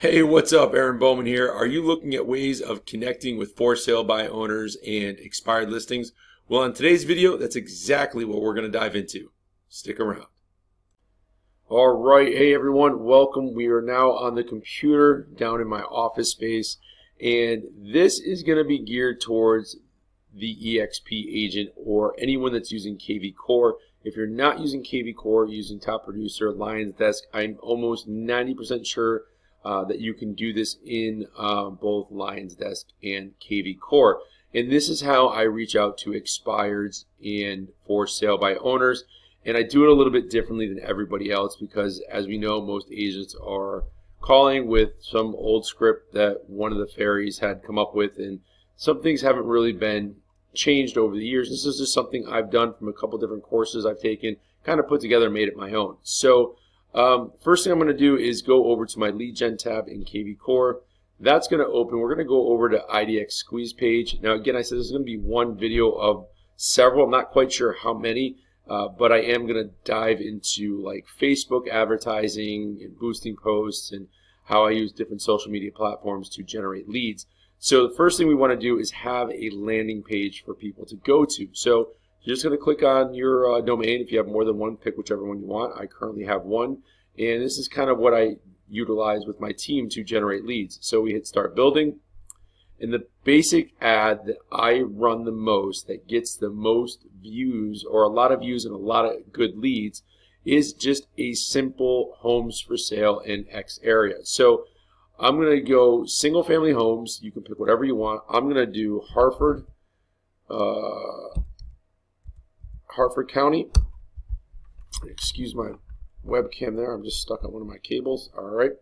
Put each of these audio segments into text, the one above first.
Hey, what's up? Aaron Bowman here. Are you looking at ways of connecting with for sale by owners and expired listings? Well, in today's video, that's exactly what we're going to dive into. Stick around. All right. Hey, everyone. Welcome. We are now on the computer down in my office space, and this is going to be geared towards the EXP agent or anyone that's using KV Core. If you're not using KV Core, using Top Producer, Lions Desk, I'm almost 90% sure that you can do this in both Lions Desk and KV Core. And this is how I reach out to expireds and for sale by owners. And I do it a little bit differently than everybody else because, as we know, most agents are calling with some old script that one of the fairies had come up with, and some things haven't really been changed over the years. This is just something I've done from a couple different courses I've taken, kind of put together and made it my own. So first thing I'm going to do is go over to my lead gen tab in KV Core. That's going to open. We're going to go over to IDX squeeze page. Now again, I said this is going to be one video of several. I'm not quite sure how many, but I am going to dive into like Facebook advertising and boosting posts and how I use different social media platforms to generate leads. So the first thing we want to do is have a landing page for people to go to. So you're just going to click on your domain. If you have more than one, pick whichever one you want. I currently have one, and this is kind of what I utilize with my team to generate leads. So we hit start building, and the basic ad that I run the most, that gets the most views or a lot of views and a lot of good leads, is just a simple homes for sale in X area. So I'm going to go single family homes. You can pick whatever you want. I'm going to do Hartford County. Excuse my webcam there. I'm just stuck on one of my cables. All right.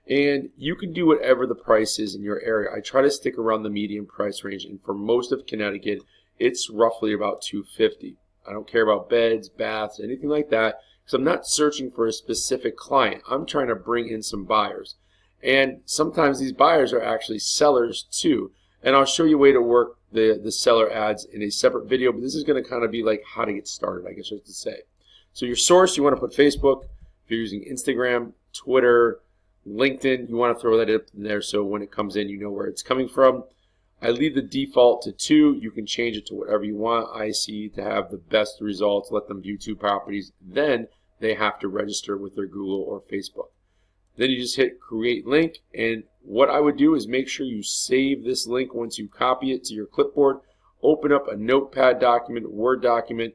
And you can do whatever the price is in your area. I try to stick around the median price range. And for most of Connecticut, it's roughly about $250. I don't care about beds, baths, anything like that, because I'm not searching for a specific client. I'm trying to bring in some buyers. And sometimes these buyers are actually sellers too. And I'll show you a way to work the seller ads in a separate video, but this is going to kind of be like how to get started, I guess I should say. So your source, you want to put Facebook. If you're using Instagram, Twitter, LinkedIn, you want to throw that in there so when it comes in, you know where it's coming from. I leave the default to 2. You can change it to whatever you want. I see to have the best results. Let them view 2 properties. Then they have to register with their Google or Facebook. Then you just hit create link, and what I would do is make sure you save this link once you copy it to your clipboard. Open up a notepad document, Word document.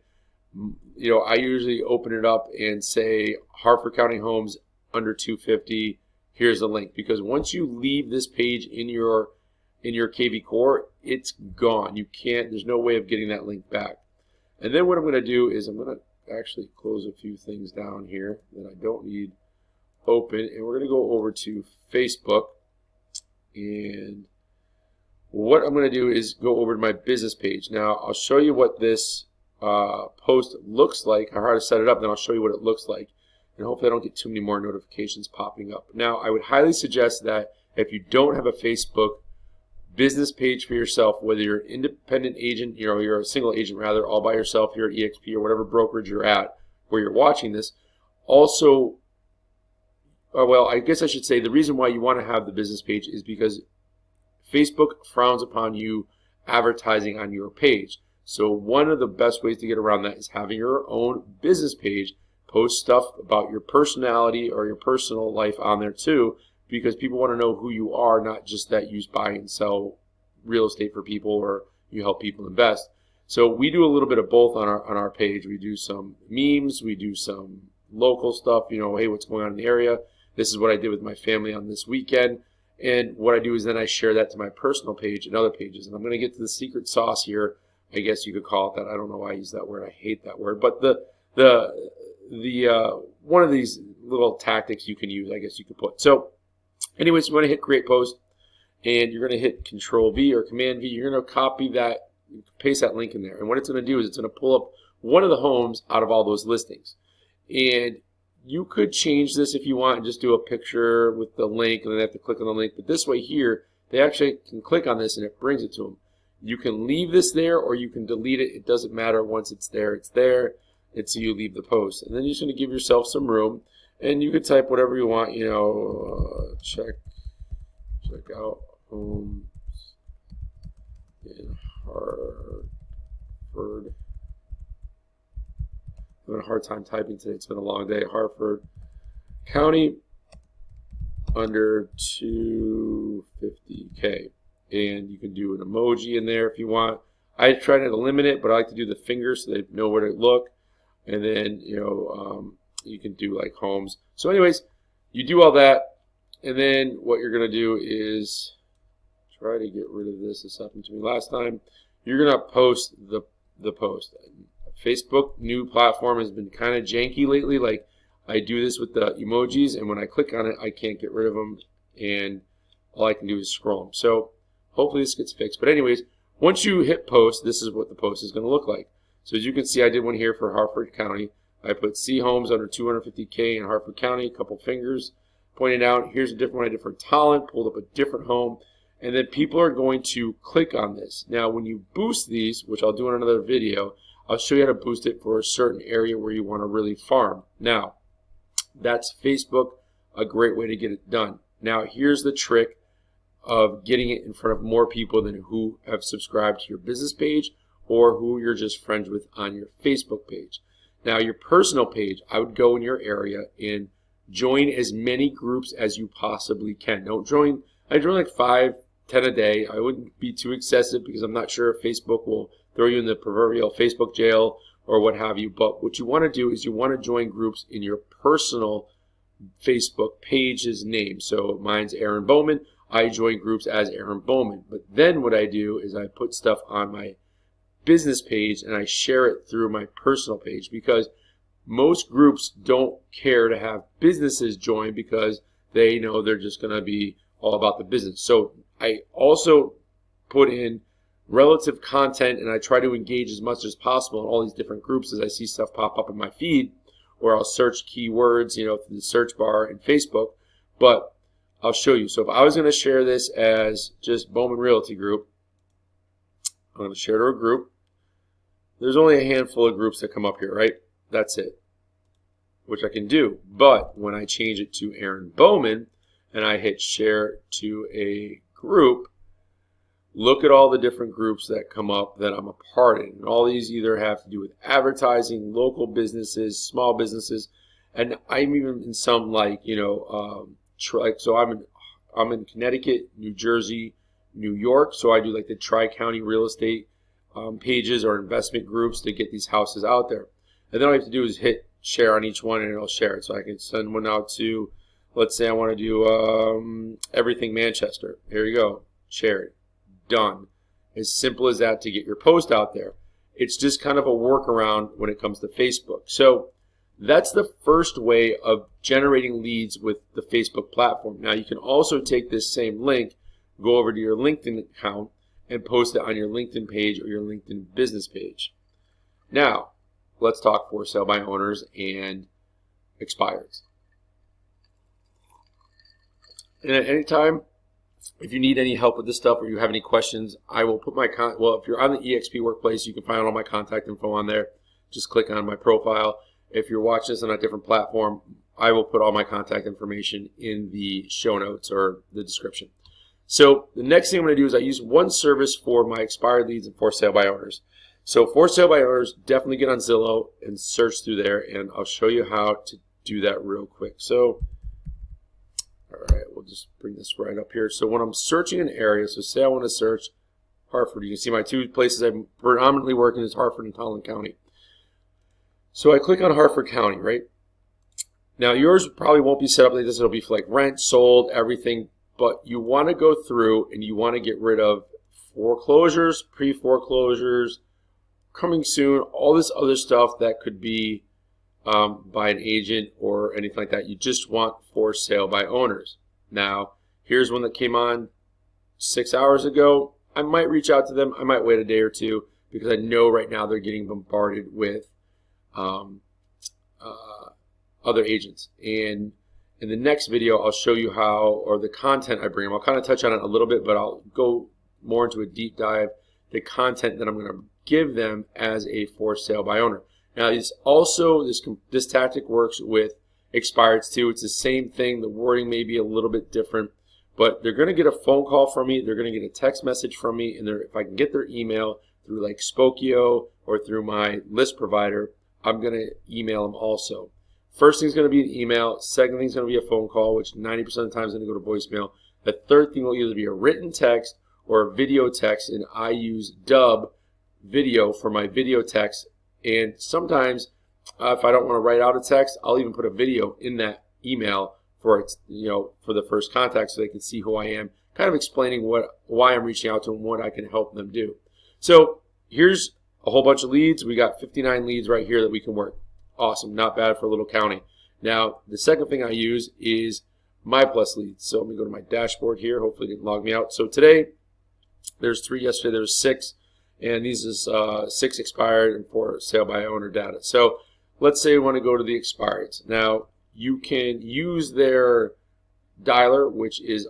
You know, I usually open it up and say Hartford County Homes under 250. Here's the link, because once you leave this page in your KV Core, it's gone. You can't. There's no way of getting that link back. And then what I'm going to do is I'm going to actually close a few things down here that I don't need open, and we're going to go over to Facebook, and what I'm going to do is go over to my business page. Now I'll show you what this post looks like, how to set it up, then I'll show you what it looks like, and hopefully I don't get too many more notifications popping up. Now I would highly suggest that if you don't have a Facebook business page for yourself, whether you're an independent agent, you're a single agent rather, all by yourself here at EXP or whatever brokerage you're at where you're watching this, also well, I guess I should say the reason why you want to have the business page is because Facebook frowns upon you advertising on your page. So one of the best ways to get around that is having your own business page. Post stuff about your personality or your personal life on there too, because people want to know who you are, not just that you buy and sell real estate for people or you help people invest. So we do a little bit of both on our page. We do some memes, we do some local stuff, hey, what's going on in the area. This is what I did with my family on this weekend. And what I do is then I share that to my personal page and other pages. And I'm going to get to the secret sauce here. I guess you could call it that. I don't know why I use that word. I hate that word. But the one of these little tactics you can use, I guess you could put. So anyways, you want to hit create post, and you're going to hit Control V or Command V. You're going to copy that, paste that link in there. And what it's going to do is it's going to pull up one of the homes out of all those listings. And you could change this if you want and just do a picture with the link, and then they have to click on the link. But this way here, they actually can click on this and it brings it to them. You can leave this there or you can delete it. It doesn't matter. Once it's there, it's there. Until you leave the post. And then you're just going to give yourself some room, and you could type whatever you want, check check out homes in Hartford. I'm having a hard time typing today. It's been a long day. Hartford County under 250K. And you can do an emoji in there if you want. I try not to limit it, but I like to do the fingers so they know where to look. And then, you can do like homes. So anyways, you do all that. And then what you're going to do is try to get rid of this. This happened to me last time. You're going to post the post. Facebook new platform has been kind of janky lately. Like I do this with the emojis, and when I click on it, I can't get rid of them, and all I can do is scroll them. So hopefully this gets fixed. But anyways, once you hit post, this is what the post is going to look like. So as you can see, I did one here for Hartford County. I put C homes under 250K in Hartford County, a couple fingers pointed out. Here's a different one I did for Talent, pulled up a different home, and then people are going to click on this. Now, when you boost these, which I'll do in another video, I'll show you how to boost it for a certain area where you want to really farm. Now, that's Facebook, a great way to get it done. Now, here's the trick of getting it in front of more people than who have subscribed to your business page or who you're just friends with on your Facebook page. Now, your personal page, I would go in your area and join as many groups as you possibly can. I join like 5, 10 a day. I wouldn't be too excessive because I'm not sure if Facebook will throw you in the proverbial Facebook jail or what have you. But what you want to do is you want to join groups in your personal Facebook page's name. So mine's Aaron Bowman. I join groups as Aaron Bowman. But then what I do is I put stuff on my business page and I share it through my personal page, because most groups don't care to have businesses join because they know they're just going to be all about the business. So I also put in relative content, and I try to engage as much as possible in all these different groups as I see stuff pop up in my feed, or I'll search keywords, through the search bar in Facebook. But I'll show you. So if I was going to share this as just Bowman Realty Group, I'm going to share to a group. There's only a handful of groups that come up here, right? That's it, which I can do. But when I change it to Aaron Bowman and I hit share to a group, look at all the different groups that come up that I'm a part in. And all these either have to do with advertising, local businesses, small businesses, and I'm even in some like, so I'm in Connecticut, New Jersey, New York. So I do like the Tri-County real estate pages or investment groups to get these houses out there. And then all I have to do is hit share on each one and it'll share it. So I can send one out to, let's say I want to do everything Manchester. Here you go. Share it. Done. As simple as that to get your post out there. It's just kind of a workaround when it comes to Facebook. So that's the first way of generating leads with the Facebook platform. Now you can also take this same link, go over to your LinkedIn account, and post it on your LinkedIn page or your LinkedIn business page. Now, let's talk for sale by owners and expireds. And at any time, if you need any help with this stuff or you have any questions, I will put my if you're on the eXp Workplace, you can find all my contact info on there. Just click on my profile. If you're watching this on a different platform, I will put all my contact information in the show notes or the description. So the next thing I'm going to do is I use one service for my expired leads and for sale by owners. So for sale by owners, definitely get on Zillow and search through there, and I'll show you how to do that real quick. So, all right, we'll just bring this right up here. So when I'm searching an area, so say I want to search Hartford, you can see my two places I'm predominantly working is Hartford and Talent County. So I click on Hartford County, right? Now yours probably won't be set up like this. It'll be for like rent, sold, everything. But you want to go through and you want to get rid of foreclosures, pre-foreclosures, coming soon, all this other stuff that could be by an agent or anything like that. You just want for sale by owners. Now, here's one that came on 6 hours ago. I might reach out to them. I might wait a day or two because I know right now they're getting bombarded with other agents. And in the next video, I'll show you how, or the content I bring them. I'll kind of touch on it a little bit, but I'll go more into a deep dive, the content that I'm going to give them as a for sale by owner. Now, this tactic works with expireds too. It's the same thing. The wording may be a little bit different, but they're going to get a phone call from me, they're going to get a text message from me, and if I can get their email through like Spokio or through my list provider, I'm going to email them also. First thing is going to be an email. Second thing is going to be a phone call, which 90% of the time is going to go to voicemail. The third thing will either be a written text or a video text, and I use Dub video for my video text. And sometimes if I don't want to write out a text, I'll even put a video in that email for for the first contact, so they can see who I am, kind of explaining why I'm reaching out to them, what I can help them do. So here's a whole bunch of leads. We got 59 leads right here that we can work. Awesome, not bad for a little county. Now the second thing I use is My Plus leads. So let me go to my dashboard here. Hopefully it didn't log me out. So today there's 3. Yesterday there was 6, and these is 6 expired and 4 sale by owner data. So let's say we want to go to the expireds. Now you can use their dialer, which is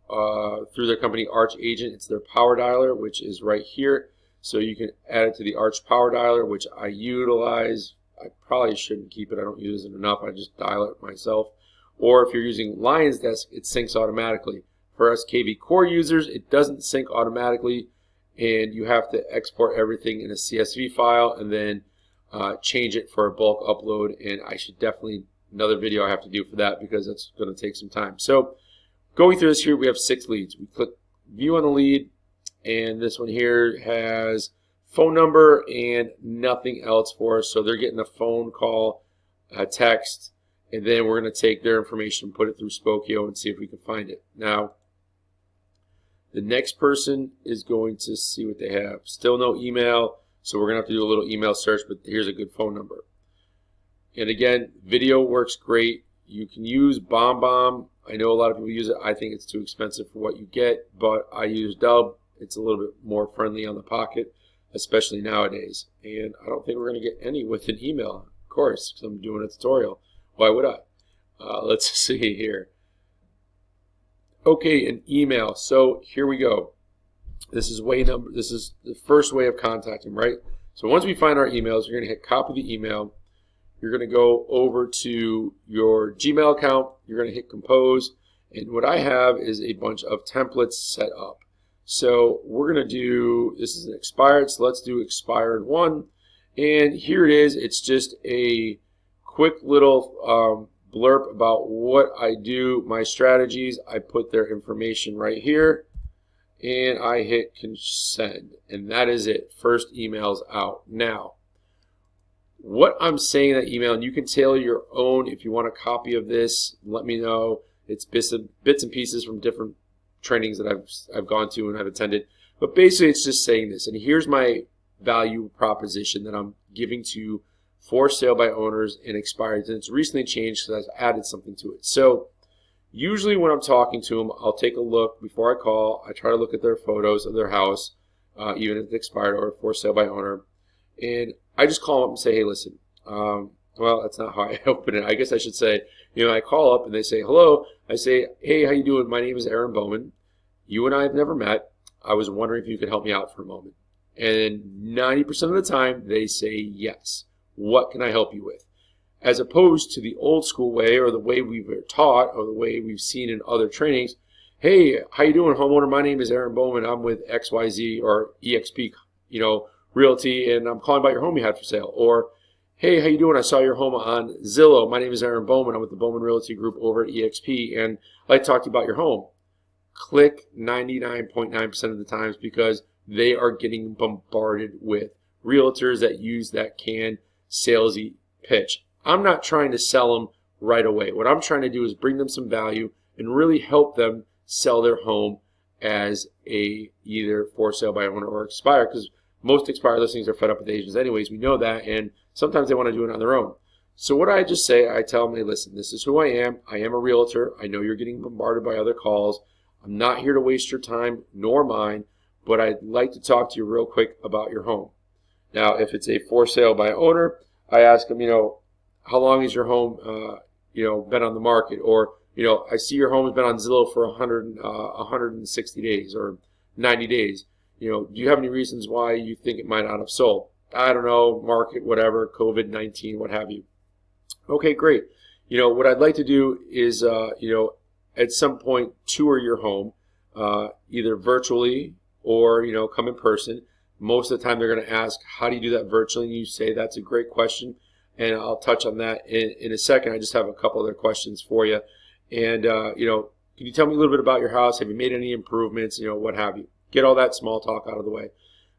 through their company Arch Agent. It's their power dialer, which is right here. So you can add it to the Arch power dialer, which I utilize. I probably shouldn't keep it. I don't use it enough. I just dial it myself. Or if you're using Lion's Desk, it syncs automatically. For us KV Core users, it doesn't sync automatically, and you have to export everything in a CSV file and then change it for a bulk upload. And I should definitely, another video I have to do for that, because that's going to take some time. So going through this here, we have 6 leads. We click view on the lead, and this one here has phone number and nothing else for us. So they're getting a phone call, a text, and then we're going to take their information and put it through Spokio and see if we can find it. Now, the next person is going to see what they have. Still no email, so we're going to have to do a little email search, but here's a good phone number. And again, video works great. You can use BombBomb. I know a lot of people use it. I think it's too expensive for what you get, but I use Dub. It's a little bit more friendly on the pocket, especially nowadays. And I don't think we're going to get any with an email, of course, because I'm doing a tutorial. Why would I? Let's see here. Okay, an email. So here we go. This is the first way of contacting, right? So once we find our emails, you're going to hit copy the email. You're going to go over to your Gmail account. You're going to hit compose. And what I have is a bunch of templates set up. So we're going to do, this is an expired, so let's do expired 1. And here it is. It's just a quick little blurb about what I do, my strategies. I put their information right here, and I hit send. And that is it. First email's out. Now, what I'm saying in that email, and you can tailor your own if you want a copy of this, let me know. It's bits and pieces from different trainings that I've gone to and I've attended. But basically it's just saying this. And here's my value proposition that I'm giving to for sale by owners and expired. And it's recently changed because I've added something to it. So usually when I'm talking to them, I'll take a look before I call. I try to look at their photos of their house, even if it's expired or for sale by owner. And I just call them up and say, hey, listen, well, that's not how I open it. I guess I should say, I call up and they say, hello. I say, hey, how you doing? My name is Aaron Bowman. You and I have never met. I was wondering if you could help me out for a moment. And 90% of the time, they say yes. What can I help you with? As opposed to the old school way, or the way we were taught, or the way we've seen in other trainings. Hey, how you doing, homeowner? My name is Aaron Bowman. I'm with XYZ or EXP, Realty, and I'm calling about your home you had for sale. Or, hey, how you doing? I saw your home on Zillow. My name is Aaron Bowman. I'm with the Bowman Realty Group over at EXP, and I'd like to talk to you about your home. Click 99.9% of the times, because they are getting bombarded with realtors that use that canned salesy pitch. I'm not trying to sell them right away. What I'm trying to do is bring them some value and really help them sell their home as a either for sale by owner or expired, because most expired listings are fed up with agents anyways. We know that, and sometimes they want to do it on their own. So what I just say, I tell them, hey, listen, this is who I am. I am a realtor. I know you're getting bombarded by other calls. I'm not here to waste your time nor mine, but I'd like to talk to you real quick about your home. Now, if it's a for sale by owner, I ask them, how long has your home, been on the market? Or, I see your home has been on Zillow for 160 days or 90 days. Do you have any reasons why you think it might not have sold? I don't know, market, whatever, COVID-19, what have you. Okay, great. What I'd like to do is, at some point tour your home, either virtually or come in person. Most of the time they're going to ask, how do you do that virtually? And you say, that's a great question, and I'll touch on that in a second. I just have a couple other questions for you. And can you tell me a little bit about your house? Have you made any improvements? What have you? Get all that small talk out of the way.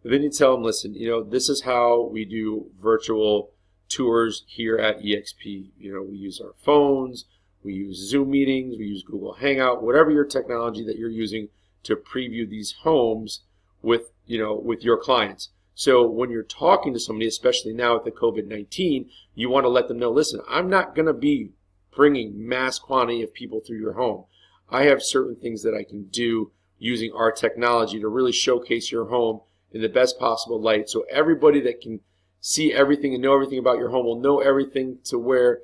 And then you tell them, listen, this is how we do virtual tours here at EXP. We use our phones, we use Zoom meetings, we use Google Hangout, whatever your technology that you're using to preview these homes with your clients. So when you're talking to somebody, especially now with the COVID-19, you want to let them know, listen, I'm not going to be bringing mass quantity of people through your home. I have certain things that I can do using our technology to really showcase your home in the best possible light, so everybody that can see everything and know everything about your home will know everything, to where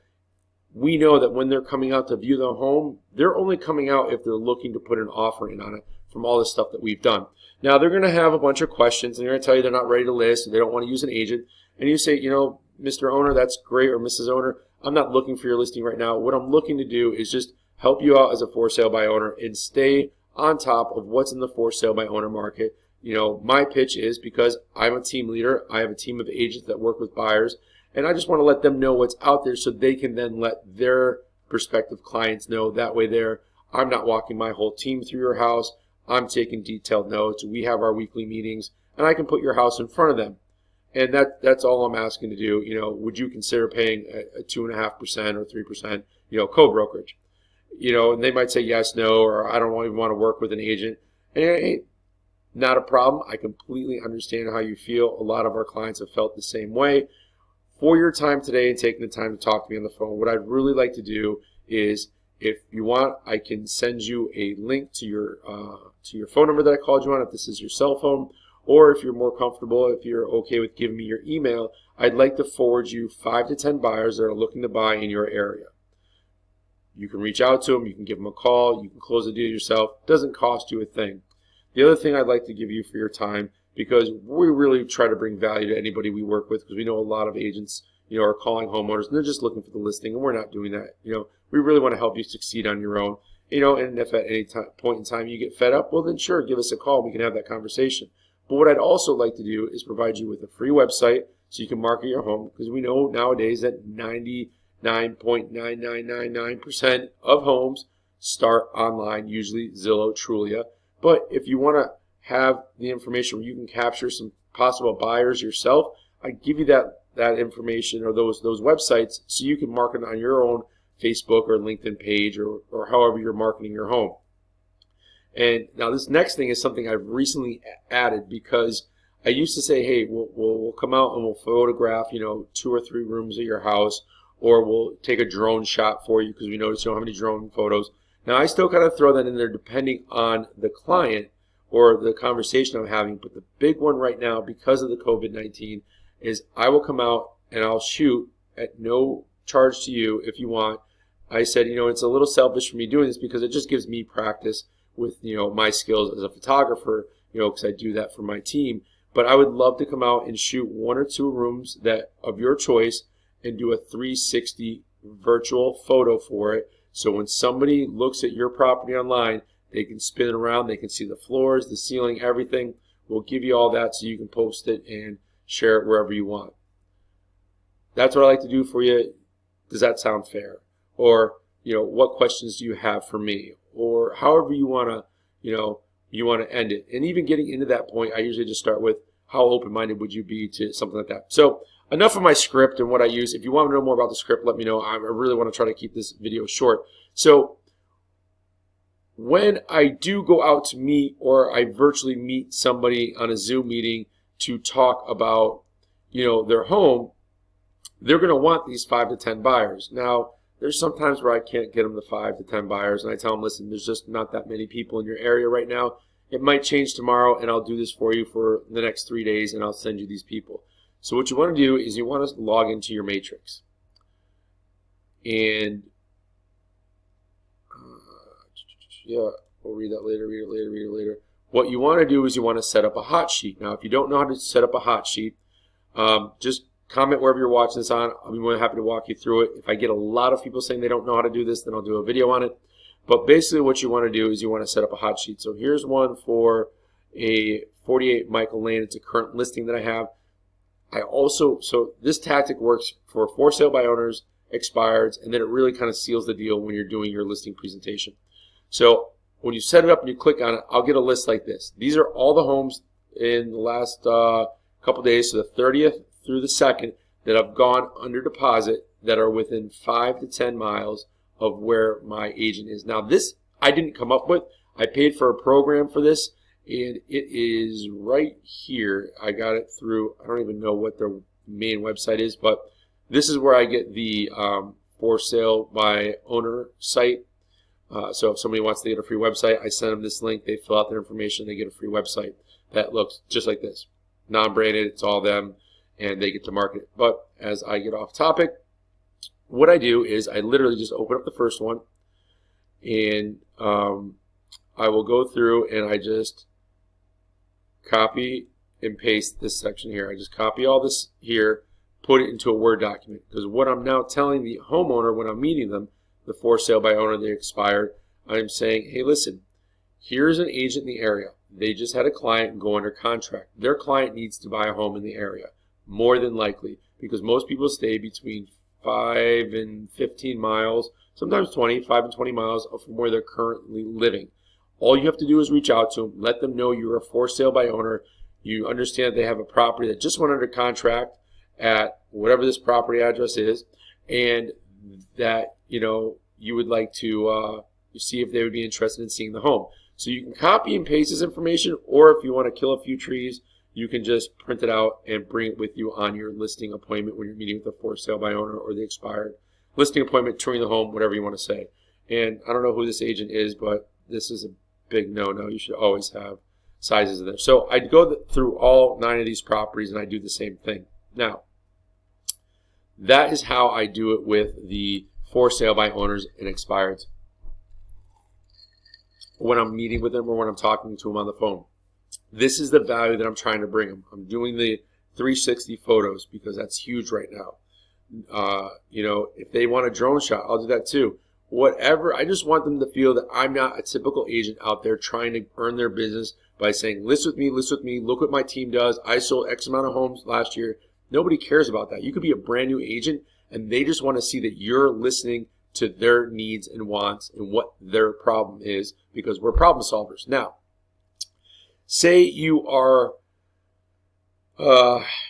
we know that when they're coming out to view the home, they're only coming out if they're looking to put an offer in on it from all the stuff that we've done. Now, they're going to have a bunch of questions, and they're going to tell you they're not ready to list, or they don't want to use an agent. And you say, Mr. Owner, that's great, or Mrs. Owner, I'm not looking for your listing right now. What I'm looking to do is just help you out as a for sale by owner and stay on top of what's in the for sale by owner market. My pitch is, because I'm a team leader, I have a team of agents that work with buyers, and I just want to let them know what's out there so they can then let their prospective clients know. That way I'm not walking my whole team through your house. I'm taking detailed notes. We have our weekly meetings, and I can put your house in front of them. And that's all I'm asking to do. Would you consider paying a 2.5% or 3%, co-brokerage? And they might say yes, no, or I don't even want to work with an agent. And hey, not a problem. I completely understand how you feel. A lot of our clients have felt the same way. For your time today and taking the time to talk to me on the phone, what I'd really like to do is, if you want, I can send you a link to your phone number that I called you on, if this is your cell phone, or if you're more comfortable, if you're okay with giving me your email, I'd like to forward you 5 to 10 buyers that are looking to buy in your area. You can reach out to them, you can give them a call, you can close the deal yourself. It doesn't cost you a thing. The other thing I'd like to give you for your time, because we really try to bring value to anybody we work with, because we know a lot of agents, are calling homeowners and they're just looking for the listing, and we're not doing that. We really want to help you succeed on your own. And if at any point in time you get fed up, well then sure, give us a call. We can have that conversation. But what I'd also like to do is provide you with a free website so you can market your home, because we know nowadays that 99.9999% of homes start online, usually Zillow, Trulia. But if you want to have the information where you can capture some possible buyers yourself, I give you that information, or those websites, so you can market on your own Facebook or LinkedIn page, or however you're marketing your home. And now this next thing is something I've recently added, because I used to say, hey, we'll come out and we'll photograph 2 or 3 rooms of your house, or we'll take a drone shot for you because we notice you don't have any drone photos. Now I still kind of throw that in there depending on the client or the conversation I'm having, but the big one right now, because of the COVID-19, is I will come out and I'll shoot at no charge to you if you want. I said, it's a little selfish for me doing this, because it just gives me practice with, my skills as a photographer, because I do that for my team. But I would love to come out and shoot 1 or 2 rooms that of your choice and do a 360 virtual photo for it. So when somebody looks at your property online, they can spin it around, they can see the floors, the ceiling, everything. We'll give you all that so you can post it and share it wherever you want. That's what I like to do for you. Does that sound fair? Or, what questions do you have for me? Or however you want to, you want to end it. And even getting into that point, I usually just start with, how open-minded would you be to something like that? So enough of my script and what I use. If you want to know more about the script, let me know. I really want to try to keep this video short. So when I do go out to meet, or I virtually meet somebody on a Zoom meeting to talk about, their home, they're going to want these 5 to 10 buyers. Now, there's sometimes where I can't get them the 5 to 10 buyers, and I tell them, listen, there's just not that many people in your area right now. It might change tomorrow, and I'll do this for you for the next 3 days, and I'll send you these people. So what you want to do is you want to log into your matrix. And yeah, we'll read that later, read it later. What you want to do is you want to set up a hot sheet. Now, if you don't know how to set up a hot sheet, just comment wherever you're watching this on. I'll be more than happy to walk you through it. If I get a lot of people saying they don't know how to do this, then I'll do a video on it. But basically what you want to do is you want to set up a hot sheet. So here's one for a 48 Michael Lane. It's a current listing that I have. So this tactic works for sale by owners, expireds, and then it really kind of seals the deal when you're doing your listing presentation. So when you set it up and you click on it, I'll get a list like this. These are all the homes in the last couple days, so the 30th through the 2nd, that have gone under deposit that are within 5 to 10 miles of where my agent is. Now this I didn't come up with. I paid for a program for this, and it is right here. I got it through, I don't even know what their main website is, but this is where I get the for sale by owner site. So if somebody wants to get a free website, I send them this link. They fill out their information. They get a free website that looks just like this. Non-branded, it's all them, and they get to market it. But as I get off topic, what I do is I literally just open up the first one, and I will go through and I just copy and paste this section here. I just copy all this here, put it into a Word document, because what I'm now telling the homeowner when I'm meeting them, the for sale by owner, they expired, I'm saying, hey, listen, here's an agent in the area. They just had a client go under contract. Their client needs to buy a home in the area, more than likely, because most people stay between 5 and 15 miles, sometimes 5 and 20 miles from where they're currently living. All you have to do is reach out to them, let them know you're a for sale by owner. You understand they have a property that just went under contract at whatever this property address is, and that you would like to see if they would be interested in seeing the home. So you can copy and paste this information, or if you want to kill a few trees, you can just print it out and bring it with you on your listing appointment when you're meeting with the for sale by owner or the expired listing appointment, touring the home, whatever you want to say. And I don't know who this agent is, but this is a big no-no. You should always have sizes in there. So I'd go through all 9 of these properties and I do the same thing. Now, that is how I do it with the for sale by owners and expireds when I'm meeting with them or when I'm talking to them on the phone. This is the value that I'm trying to bring them. I'm doing the 360 photos because that's huge right now. If they want a drone shot, I'll do that too. Whatever, I just want them to feel that I'm not a typical agent out there trying to earn their business by saying, list with me, look what my team does. I sold X amount of homes last year. Nobody cares about that. You could be a brand new agent and they just want to see that you're listening to their needs and wants and what their problem is, because we're problem solvers. Now, say you are,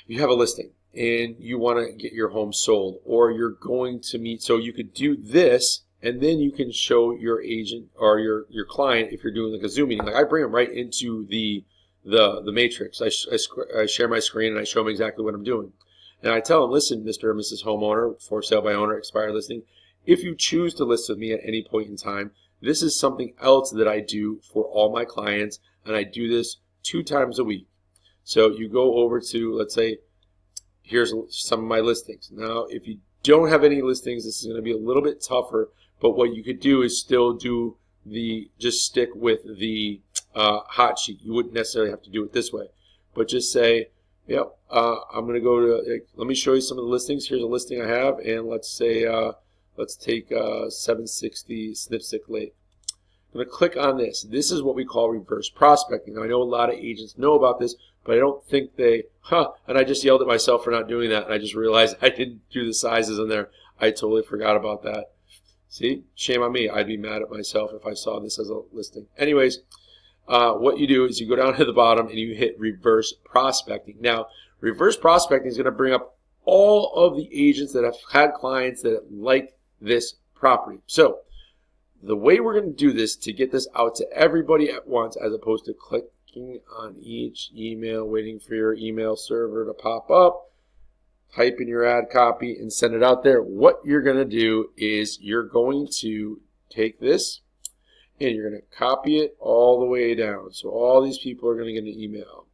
you have a listing and you want to get your home sold, or you're going to meet, so you could do this and then you can show your agent or your client, if you're doing like a Zoom meeting, like I bring them right into the matrix. I share my screen and I show them exactly what I'm doing. And I tell them, listen, Mr. or Mrs. Homeowner, for sale by owner, expired listing, if you choose to list with me at any point in time, this is something else that I do for all my clients, and I do this 2 times a week. So you go over to, let's say, here's some of my listings. Now, if you don't have any listings, this is going to be a little bit tougher, but what you could do is still do just stick with the hot sheet. You wouldn't necessarily have to do it this way, but just say, yep, I'm going to go to, let me show you some of the listings. Here's a listing I have, and let's say, let's take 760 Snipstick Lake. I'm going to click on this. This is what we call reverse prospecting. Now, I know a lot of agents know about this, but I don't think and I just yelled at myself for not doing that, and I just realized I didn't do the sizes in there. I totally forgot about that. See, shame on me. I'd be mad at myself if I saw this as a listing. Anyways, what you do is you go down to the bottom and you hit reverse prospecting. Now, reverse prospecting is going to bring up all of the agents that have had clients that like this property. So the way we're going to do this to get this out to everybody at once, as opposed to clicking on each email, waiting for your email server to pop up, type in your ad copy and send it out there, what you're going to do is you're going to take this and you're going to copy it all the way down. So all these people are going to get an email.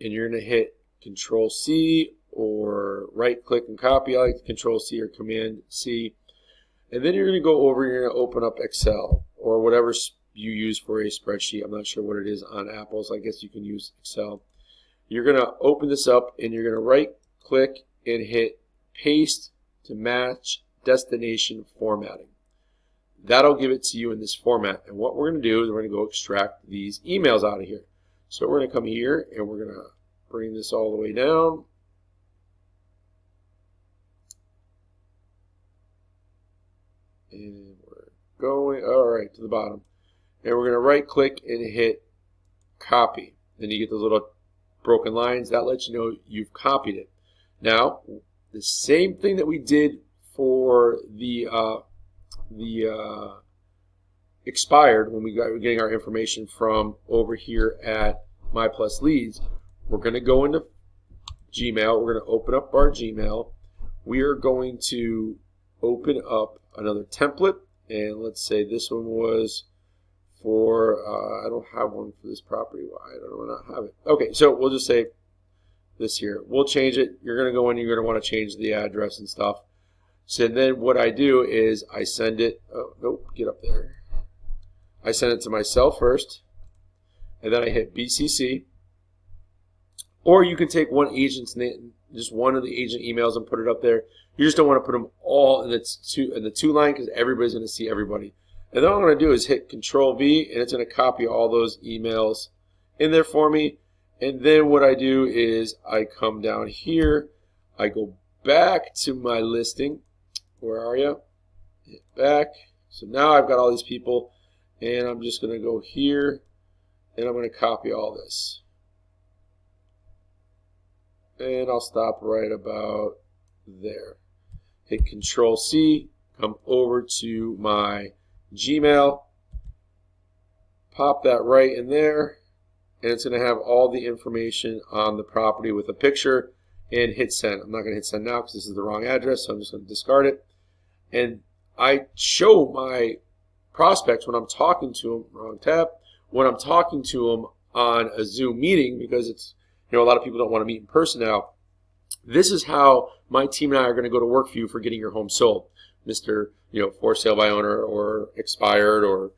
And you're going to hit Control C or right click and copy. I like Control C or Command C. And then you're going to go over and you're going to open up Excel or whatever you use for a spreadsheet. I'm not sure what it is on Apple's. I guess you can use Excel. You're going to open this up and you're going to right click and hit Paste to match destination formatting. that'll give it to you in this format. And what we're going to do is we're going to go extract these emails out of here. So we're going to come here and we're going to bring this all the way down. And we're going, all right, to the bottom. And we're going to right click and hit copy. Then you get those little broken lines. That lets you know you've copied it. Now, the same thing that we did for the expired when we were getting our information from over here at My Plus Leads, we're going to go into Gmail. We're going to open up our Gmail. We are going to open up another template, and let's say this one was for, I don't have one for this property. Why? I don't not have it. Okay, so we'll just say this here. We'll change it. You're going to go in, you're going to want to change the address and stuff. So then what I do is I send it, oh, nope, get up there. I send it to myself first, and then I hit BCC. Or you can take one agent's name, just one of the agent emails, and put it up there. You just don't want to put them all in the two line because everybody's going to see everybody. And then all I'm going to do is hit Control V, and it's going to copy all those emails in there for me. And then what I do is I come down here, I go back to my listing. Where are you? Hit back. So now I've got all these people, and I'm just going to go here, and I'm going to copy all this. And I'll stop right about there. Hit Control C, come over to my Gmail, pop that right in there, and it's going to have all the information on the property with a picture, and hit send. I'm not going to hit send now because this is the wrong address, so I'm just going to discard it. And I show my prospects when I'm talking to them, wrong tab, when I'm talking to them on a Zoom meeting, because it's, a lot of people don't want to meet in person now. This is how my team and I are going to go to work for you for getting your home sold. Mr. For sale by owner or expired or,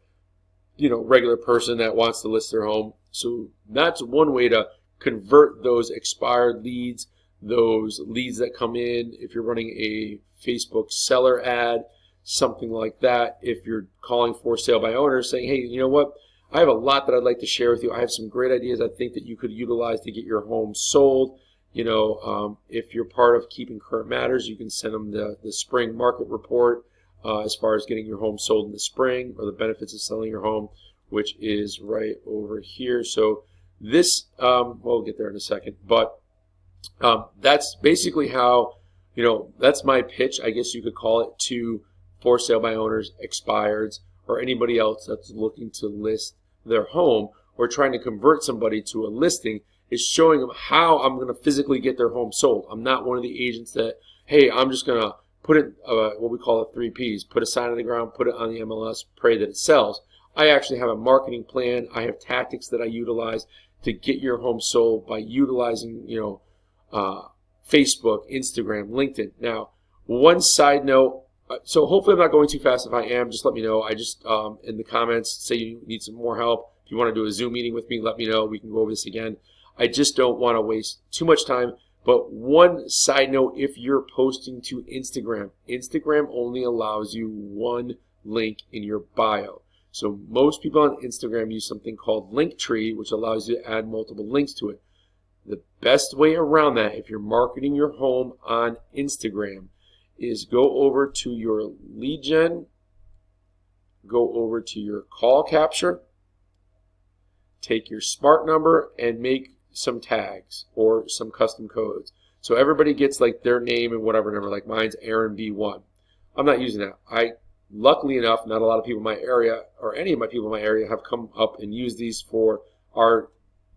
regular person that wants to list their home. So that's one way to convert those expired leads, those leads that come in. If you're running a Facebook seller ad, something like that. If you're calling for sale by owner saying, hey, you know what? I have a lot that I'd like to share with you. I have some great ideas I think that you could utilize to get your home sold. If you're part of Keeping Current Matters, you can send them the spring market report as far as getting your home sold in the spring, or the benefits of selling your home, which is right over here. So this, we'll get there in a second, but that's basically how, that's my pitch, I guess you could call it, to for sale by owners, expireds, or anybody else that's looking to list their home or trying to convert somebody to a listing, is showing them how I'm going to physically get their home sold. I'm not one of the agents that, hey, I'm just going to put it, what we call the 3 Ps, put a sign on the ground, put it on the MLS, pray that it sells. I actually have a marketing plan. I have tactics that I utilize to get your home sold by utilizing, Facebook, Instagram, LinkedIn. Now, one side note, so hopefully I'm not going too fast. If I am, just let me know. I just, in the comments, say you need some more help. If you want to do a Zoom meeting with me, let me know. We can go over this again. I just don't want to waste too much time. But one side note, if you're posting to Instagram, Instagram only allows you one link in your bio. So most people on Instagram use something called Linktree, which allows you to add multiple links to it. The best way around that, if you're marketing your home on Instagram, is go over to your lead gen, go over to your call capture, take your smart number, and make some tags or some custom codes. So everybody gets like their name and whatever number, like mine's Aaron B1. I'm not using that. Luckily enough, not a lot of people in my area, or any of my people in my area, have come up and used these for our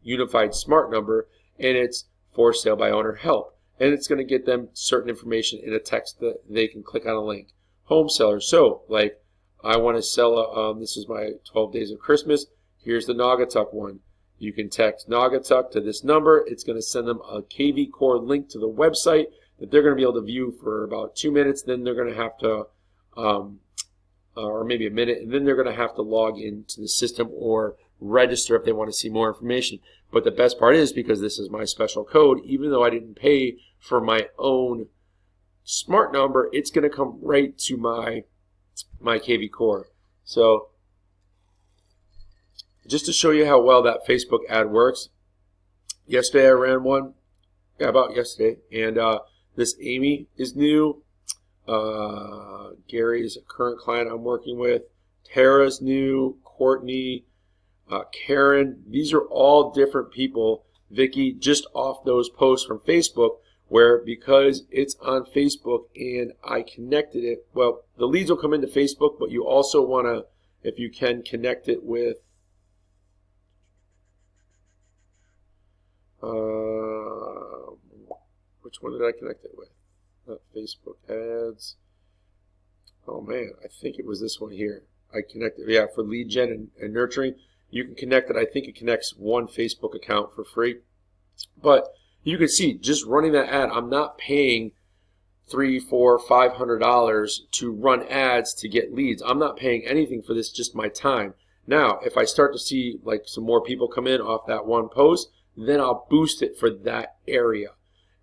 unified smart number, and it's for sale by owner help. And it's going to get them certain information in a text that they can click on a link. Home sellers. So, like, I want to sell this is my 12 Days of Christmas. Here's the Naugatuck one. You can text Naugatuck to this number. It's going to send them a KV Core link to the website that they're going to be able to view for about 2 minutes. Then they're going to have to, or maybe a minute, and then they're going to have to log into the system or register if they want to see more information. But the best part is, because this is my special code, even though I didn't pay for my own smart number, it's going to come right to my KV Core. So just to show you how well that Facebook ad works, yesterday I ran one, about yesterday, and this Amy is new. Gary is a current client I'm working with. Tara's new. Courtney, Karen. These are all different people. Vicky, just off those posts from Facebook, where because it's on Facebook and I connected it, well, the leads will come into Facebook, but you also want to, if you can, connect it with which one did I connect it with? Not Facebook ads. Oh man, I think it was this one here. I connected, yeah, for lead gen and nurturing. You can connect it. I think it connects one Facebook account for free. But you can see, just running that ad, I'm not paying $300, $400, $500 to run ads to get leads. I'm not paying anything for this, just my time. Now, if I start to see like some more people come in off that one post, then I'll boost it for that area.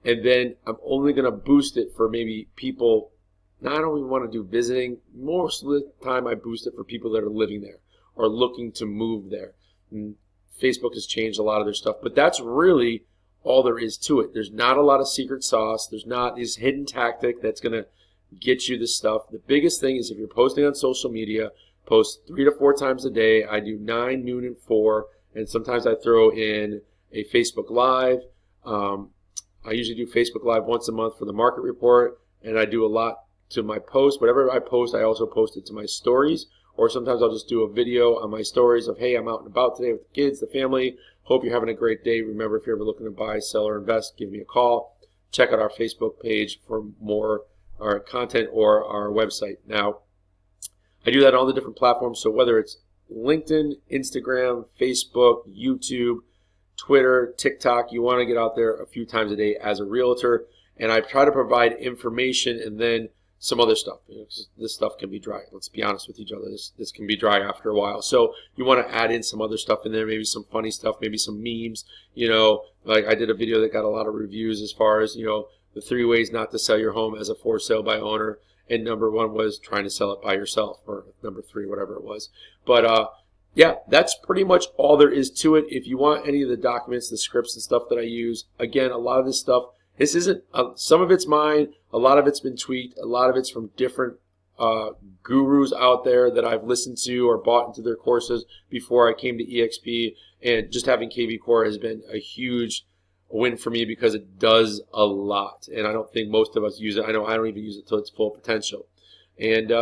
And then I'm only going to boost it for maybe people. Now, I don't even want to do visiting. Most of the time I boost it for people that are living there or looking to move there. And Facebook has changed a lot of their stuff, but that's really all there is to it. There's not a lot of secret sauce. There's not this hidden tactic that's going to get you this stuff. The biggest thing is if you're posting on social media, post 3 to 4 times a day. I do 9, noon, and 4, and sometimes I throw in a Facebook Live. I usually do Facebook Live once a month for the market report, and I do a lot to my post. Whatever I post, I also post it to my stories, or sometimes I'll just do a video on my stories of, hey, I'm out and about today with the kids, the family. Hope you're having a great day. Remember, if you're ever looking to buy, sell, or invest, give me a call. Check out our Facebook page for more our content or our website. Now, I do that on all the different platforms, so whether it's LinkedIn, Instagram, Facebook, YouTube, Twitter, TikTok, you want to get out there a few times a day as a realtor, and I try to provide information and then some other stuff. You know, this stuff can be dry. Let's be honest with each other. This can be dry after a while. So you want to add in some other stuff in there, maybe some funny stuff, maybe some memes. You know, like I did a video that got a lot of reviews as far as, you know, the 3 ways not to sell your home as a for sale by owner. And number 1 was trying to sell it by yourself, or number 3, whatever it was. But yeah, that's pretty much all there is to it. If you want any of the documents, the scripts and stuff that I use, again, a lot of this stuff, this isn't, some of it's mine, a lot of it's been tweaked, a lot of it's from different gurus out there that I've listened to or bought into their courses before I came to EXP, and just having KV Core has been a huge win for me because it does a lot, and I don't think most of us use it. I know I don't even use it to its full potential. And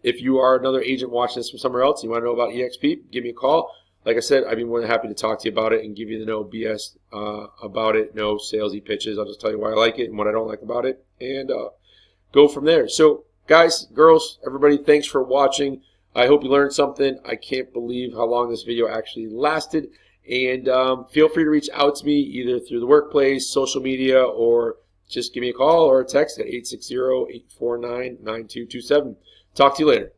if you are another agent watching this from somewhere else, you want to know about EXP, give me a call. Like I said, I'd be more than happy to talk to you about it and give you the no BS about it, no salesy pitches. I'll just tell you why I like it and what I don't like about it, and go from there. So, guys, girls, everybody, thanks for watching. I hope you learned something. I can't believe how long this video actually lasted. And feel free to reach out to me either through the workplace, social media, or just give me a call or a text at 860-849-9227. Talk to you later.